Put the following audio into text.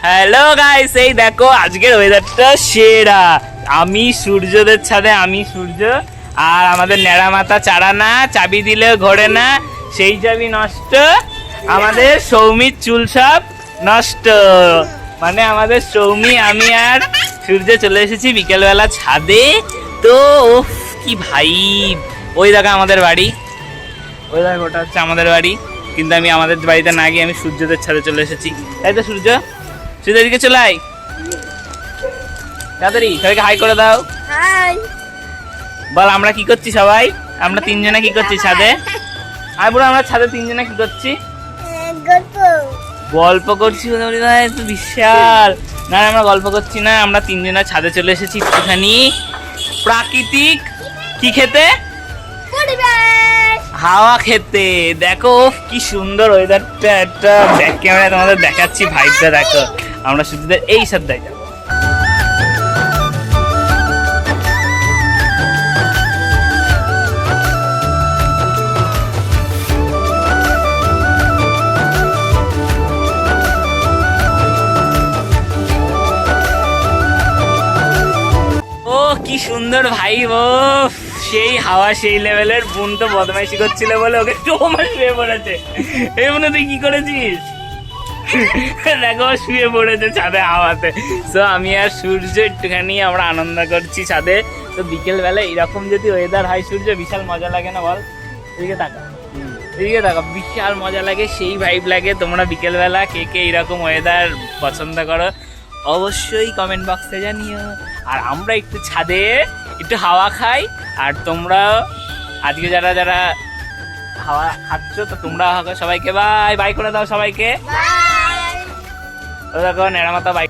Hello guys, এই দেখো আজকের ওয়েদারটা সেরা। আমি সূর্যদের ছাদে, আমি সূর্য, আর আমাদের ন্যাড়া মাথা চারা না, চাবি দিলে ঘোরে না, সেই চাবি নষ্ট। আমাদের সৌমির চুল সব নষ্ট। মানে আমাদের সৌমি, আমি আর সূর্য চলে এসেছি বিকেলবেলা ছাদে। তো উফ কি ভাই, ওই দেখো আমাদের বাড়ি, ওই দেখো ওটা হচ্ছে আমাদের বাড়ি। কিন্তু আমি আমাদের বাড়িতে না গিয়ে আমি সূর্যদের ছাদে চলে এসেছি। তাই তো সূর্য, সূর্য এদিকে চলে আয় তাড়াতাড়ি, সবাইকে হাই করে দাও। হাই। বল আমরা কি করছি সবাই, আমরা তিনজনে কি করছি ছাদে? আর বলো আমরা ছাদে তিনজনে কি করছি? গল্প করছি। তো বিশাল না, আমরা গল্প করছি না, আমরা তিনজনে ছাদে চলে এসেছি একটুখানি প্রাকৃতিক কি খেতে, হাওয়া খেতে। দেখো কি সুন্দর ওয়েদারটা, একটা ব্যাক ক্যামেরায় তোমাদের দেখাচ্ছি ভাইবটা দেখো। আমরা সূর্যদের এই সাথে যাবো। ও কি সুন্দর ভাই, ও সেই হাওয়া সেই লেভেলের। বোন তো বদমাইশি করছিল বলে ওকে টোমা শুয়ে পড়েছে। এই বোন তুই কি করেছিস? দেখো শুয়ে পড়েছে ছাদে হাওয়াতে। তো আমি আর সূর্য একটুখানি আমরা আনন্দ করছি ছাদে। তো বিকেল বেলা এরকম যদি ওয়েদার হয় সূর্য, বিশাল মজা লাগে না বল? এদিকে তাকা, এদিকে তাকা, বিশাল মজা লাগে, সেই ভাইব লাগে। তোমরা বিকেল বেলা কে কে এরকম ওয়েদার পছন্দ করো অবশ্যই কমেন্ট বক্সে জানিও। আর আমরা একটু ছাদে একটু হাওয়া খাই, আর তোমরা আজকে যারা যারা হাওয়া খাচ্ছ তো তোমরা সবাইকে বাই বাই করে দাও সবাইকে। দেখো নেড়ামাতা বাই।